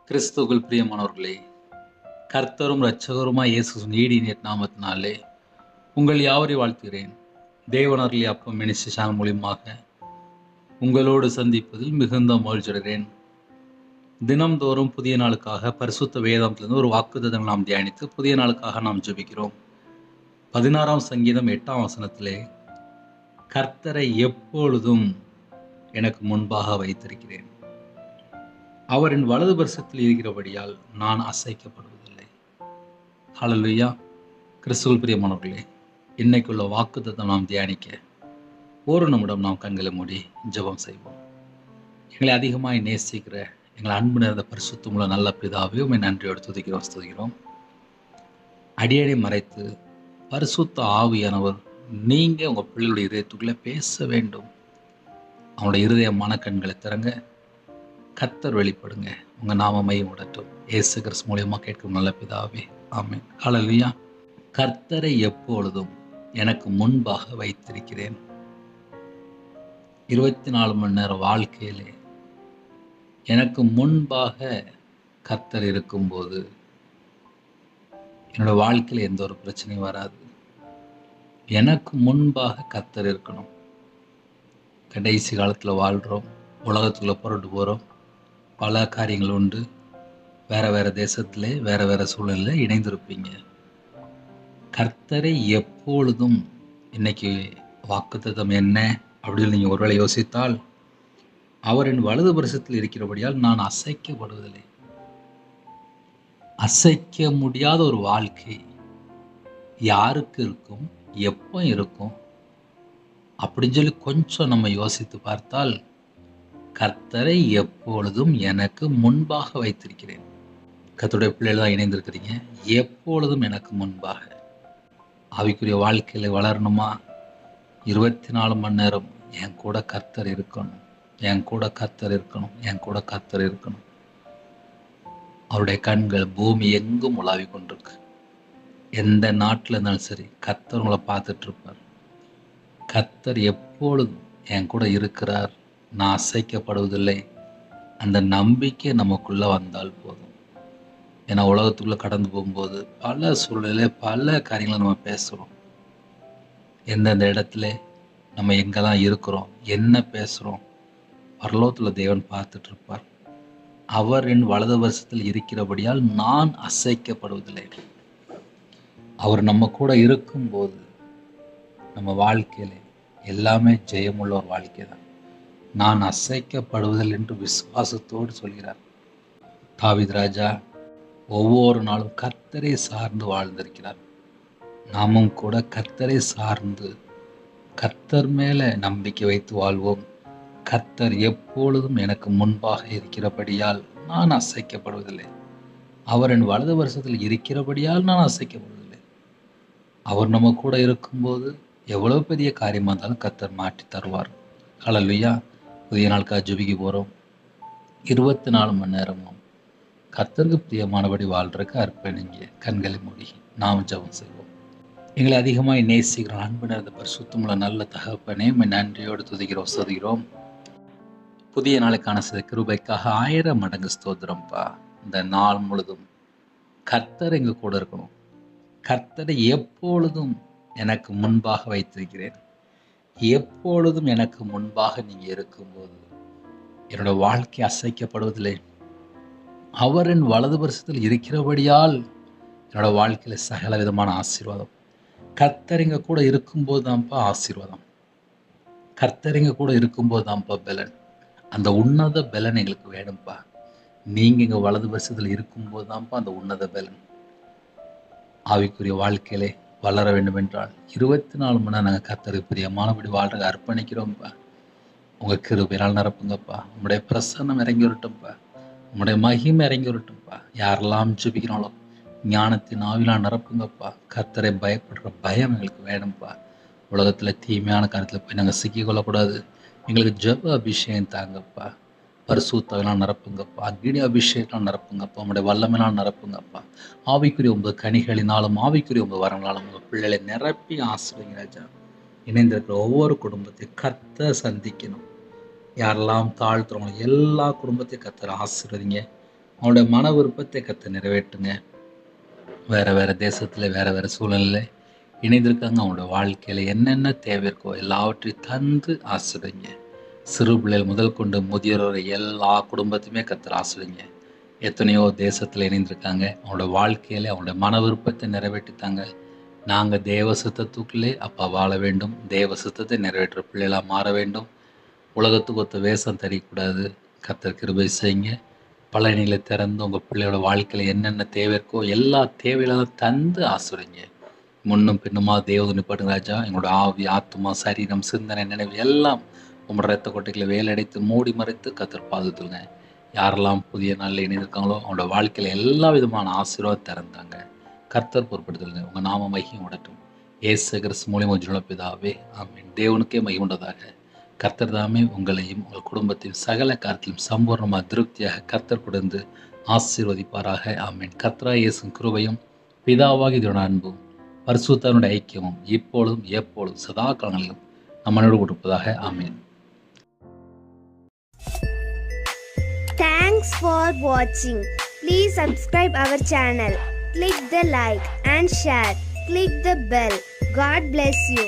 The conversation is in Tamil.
கிறிஸ்துவுக்குள் பிரியமானவர்களே, கர்த்தரும் இரட்சகருமாய் இயேசு நீடிய நாமத்தினாலே உங்கள் யாவரையும் வாழ்த்துகிறேன். தேவனருளி அப்பம் மினிஸ்ட்ரி சேனல் மூலியமாக உங்களோடு சந்திப்பதில் மிகுந்த மகிழ்ச்சியடைகிறேன். தினம்தோறும் புதிய நாளுக்காக பரிசுத்த வேதாந்தத்திலிருந்து ஒரு வாக்குத்தத்தங்களை நாம் தியானித்து புதிய நாளுக்காக நாம் ஜெபிக்கிறோம். 16ஆம் சங்கீதம் 8ஆம் வசனத்திலே, கர்த்தரை எப்பொழுதும் எனக்கு முன்பாக வைத்திருக்கிறேன், அவரின் வலது பரிசத்தில் இருக்கிறபடியால் நான் அசைக்கப்படுவதில்லை. ஹல்லேலூயா. கிறிஸ்துவுக்குள் பிரியமானவர்களே, இன்னைக்குள்ள வாக்குத்தத்தம் நாம் தியானிக்க ஒரு நிமிடம் நாம் கண்களை மூடி ஜெபம் செய்வோம். எங்களை அதிகமாய் நேசிக்கிற எங்களை அன்பு நிறைந்த பரிசுத்தமுள்ள நல்ல பிதாவே, உம்மை நன்றியோடு துதிக்கிறோம். அடியடை மறைத்து பரிசுத்த ஆவியானவர் நீங்க உங்க பிள்ளைகளுடைய இதயத்துக்குள்ளே பேச வேண்டும். அவனுடைய இருதய மனக்கண்களை திறங்க, கர்த்தர் வெளிப்படுங்க, உங்க நாம மையப்படட்டும். இயேசு கிறிஸ்து மூலியமா கேட்கும் நல்ல பிதாவே, ஆமென். ஹல்லேலூயா. கர்த்தரை எப்பொழுதும் எனக்கு முன்பாக வைத்திருக்கிறேன். 24 மணி நேர வாழ்க்கையிலே எனக்கு முன்பாக கர்த்தர் இருக்கும்போது என்னோட வாழ்க்கையில் எந்த ஒரு பிரச்சனையும் வராது. எனக்கு முன்பாக கர்த்தர் இருக்கணும். கடைசி காலத்தில் வாழ்கிறோம், உலகத்துக்குள்ள புரண்டு போகிறோம், பல காரியங்கள் உண்டு. வேற தேசத்திலே வேற சூழலில் இணைந்திருப்பீங்க. கர்த்தரை எப்பொழுதும், இன்னைக்கு வாக்குத்தத்தம் என்ன அப்படின்னு நீங்கள் ஒருவேளை யோசித்தால், அவரின் வலது பரிசத்தில் இருக்கிறபடியால் நான் அசைக்கப்படுவதில்லை. அசைக்க முடியாத ஒரு வாழ்க்கை யாருக்கு இருக்கும், எப்போ இருக்கும் அப்படின்னு சொல்லி கொஞ்சம் நம்ம யோசித்து பார்த்தால், கர்த்தரை எப்பொழுதும் எனக்கு முன்பாக வைத்திருக்கிறேன். கர்த்தருடைய பிள்ளைகள் தான் இணைந்திருக்கிறீங்க. எப்பொழுதும் எனக்கு முன்பாக. ஆவிக்குரிய வாழ்க்கையில் வளரணுமா? 24 மணி நேரம் என் கூட கர்த்தர் இருக்கணும், என் கூட கர்த்தர் இருக்கணும், என் கூட கர்த்தர் இருக்கணும். அவருடைய கண்கள் பூமி எங்கும் உலாவி கொண்டிருக்கு. எந்த நாட்டில் இருந்தாலும் சரி, கர்த்தர் உங்களை பார்த்துட்டு இருப்பார். கர்த்தர் எப்பொழுதும் என் கூட இருக்கிறார், நான் அசைக்கப்படுவதில்லை. அந்த நம்பிக்கை நமக்குள்ள வந்தால் போதும். ஏன்னா உலகத்துக்குள்ள கடந்து போகும்போது பல சூழ்நிலை, பல காரியங்களை நம்ம பேசுகிறோம். எந்தெந்த இடத்துல நம்ம எங்கெல்லாம் இருக்கிறோம், என்ன பேசுகிறோம், பரலோகத்தில் தேவன் பார்த்துட்டு இருப்பார். அவரின் வலது வருஷத்தில் இருக்கிறபடியால் நான் அசைக்கப்படுவதில்லை. அவர் நம்ம கூட இருக்கும்போது நம்ம வாழ்க்கையில எல்லாமே ஜெயமுள்ள ஒரு வாழ்க்கை தான். நான் அசைக்கப்படுவதில்லை என்று விசுவாசத்தோடு சொல்கிறார். தாவீது ராஜா ஒவ்வொரு நாளும் கர்த்தரை சார்ந்து வாழ்ந்திருக்கிறார். நாமும் கூட கர்த்தரை சார்ந்து கர்த்தர் மேல நம்பிக்கை வைத்து வாழ்வோம். கர்த்தர் எப்பொழுதும் எனக்கு முன்பாக இருக்கிறபடியால் நான் அசைக்கப்படுவதில்லை. அவரின் வலது வருஷத்தில் இருக்கிறபடியால் நான் அசைக்கப்படுவதில்லை. அவர் நம்ம கூட இருக்கும்போது எவ்வளவு பெரிய காரியமாக இருந்தாலும் கர்த்தர் மாற்றி தருவார். ஹல்லேலூயா. புதிய நாளுக்காக ஜெபிக்க போகிறோம். 24 மணி நேரமும் கர்த்தருக்கு பிரியமானபடி வாழ்றதுக்கு அர்ப்பணிங்க. கண்களை மூடி நாம் ஜெபம் செய்வோம். எங்களை அதிகமாய் நேசிக்கிற அன்பு நிறைந்த பரிசுத்தமுள்ள நல்ல தகப்பனே, உம்மை நன்றியோடு துதிக்கிறோம். புதிய நாளுக்கான சில கிருபைக்காக 1000 மடங்கு ஸ்தோத்திரம்ப்பா. இந்த நாள் முழுதும் கர்த்தர் எங்க கூட இருக்கணும். கர்த்தரை எப்பொழுதும் எனக்கு முன்பாக வைத்திருக்கிறேன். எப்பொழுதும் எனக்கு முன்பாக நீங்க இருக்கும்போது என்னோட வாழ்க்கை அசைக்கப்படுவதில்லை. அவரின் வலது பரிசத்தில் இருக்கிறபடியால் என்னோட வாழ்க்கையில சகல விதமான ஆசீர்வாதம். கர்த்தர் எங்க கூட இருக்கும்போது தான்ப்பா ஆசீர்வாதம். கர்த்தர் எங்க கூட இருக்கும்போது தான்ப்பா பலன். அந்த உன்னத பலன் எங்களுக்கு வேணும்ப்பா. நீங்க எங்க வலது பரிசத்தில் இருக்கும்போது தான்ப்பா அந்த உன்னத பலன். ஆவிக்குரிய வாழ்க்கையிலே வளர வேண்டும் என்றால் 24 மணி நேரம் நாங்கள் கர்த்தருக்கு பிரியமானபடி வாழ்றதை அர்ப்பணிக்கிறோம்ப்பா. உங்க கிருபையால் நிரப்புங்கப்பா. உங்களுடைய பிரசன்னம் இறங்கி வரட்டும்ப்பா. உங்களுடைய மகிமை இறங்கி வரட்டும்ப்பா. யாரெல்லாம் ஜெபிக்கிறாங்களோ ஞானத்தின் ஆவிலாம் நிரப்புங்கப்பா. கர்த்தரை பயப்படுற பயம் எங்களுக்கு வேணும்ப்பா. உலகத்துல தீமையான காரியத்தில் போய் நாங்கள் சிக்கிக்கொள்ளக்கூடாது. எங்களுக்கு ஜெப அபிஷேகம் தாங்கப்பா. பரிசுத்தெல்லாம் நிரப்புங்கப்பா. அக்னி அபிஷேகம் நிரப்புங்கப்பா. உங்களுடைய வல்லமையெல்லாம் நிரப்புங்கப்பா. ஆவிக்குரிய உங்க கனிகளினாலும் ஆவிக்குரிய உங்க வரங்களாலும் உங்க பிள்ளைகளை நிரப்பி ஆசிரியங்க ராஜா. இணைந்திருக்கிற ஒவ்வொரு குடும்பத்தையும் கர்த்தர் சந்திக்கணும். யாரெல்லாம் தாழ்த்துறவங்க எல்லா குடும்பத்தையும் கர்த்தர் ஆசீர்வதிங்க. அவங்களுடைய மன விருப்பத்தை கர்த்தர் நிறைவேற்றுங்க. வேறு வேறு தேசத்தில் வேறு வேறு சூழ்நிலையில் இணைந்திருக்காங்க. அவங்களோட வாழ்க்கையில் என்னென்ன தேவை இருக்கோ எல்லாவற்றையும் தந்து ஆசிரியங்க. சிறு பிள்ளைகள் முதல் கொண்டு முதியோர் வரை எல்லா குடும்பத்தையுமே கர்த்தர் ஆசிரியங்க. எத்தனையோ தேசத்தில் இணைந்திருக்காங்க. அவங்களோட வாழ்க்கையில் அவங்களோட மன விருப்பத்தை நிறைவேற்றித்தாங்க. நாங்கள் தேவ சித்தத்துக்குள்ளே அப்பா வாழ வேண்டும். தேவ சித்தத்தை நிறைவேற்ற பிள்ளைகளாக மாற வேண்டும். உலகத்துக்கு ஒத்த வேஷம் தெரியக்கூடாது. கர்த்தர் கிருபை செய்யுங்க. பழனியில திறந்து உங்கள் பிள்ளையோட வாழ்க்கையில் என்னென்ன தேவை இருக்கோ எல்லா தேவைகளும் தந்து ஆசிரியங்க. முன்னும் பின்னுமா தேவதுனி படுங்க ராஜா. எங்களோட ஆவி, ஆத்மா, சரீரம், சிந்தனை, நினைவு எல்லாம் உங்களோட ரத்த கொட்டைகளை வேலடைத்து மூடி மறைத்து கர்த்தர் பாதுகாத்துங்க. யாரெல்லாம் புதிய நாளில் இணைந்திருக்காங்களோ அவங்களோட வாழ்க்கையில் எல்லா விதமான ஆசீர்வாதம் திறந்தாங்க. கர்த்தர் பொறுப்படுத்துங்க. உங்கள் நாம மகிமை உடட்டும். இயேசு கிறிஸ்து மூலியமா ஜெபம் பிதாவே, ஆமென். தேவனுக்கே மகிமை உண்டதாக. கர்த்தர் தாமே உங்களையும் உங்கள் குடும்பத்தையும் சகல காரியத்திலும் சம்பூர்ணமாக திருப்தியாக கர்த்தர் கொடுத்து ஆசீர்வதிப்பாராக. ஆமென். கர்த்தராகிய இயேசுவின் கிருபையும் பிதாவாகிய தேவனுடைய அன்பும் பரிசுத்தருடைய ஐக்கியமும் இப்பொழுதும் எப்பொழுதும் சதா காலங்களிலும் நம்மளோடு கொடுப்பதாக. ஆமென். Thanks for watching. Please subscribe our channel. Click the like and share. Click the bell. God bless you.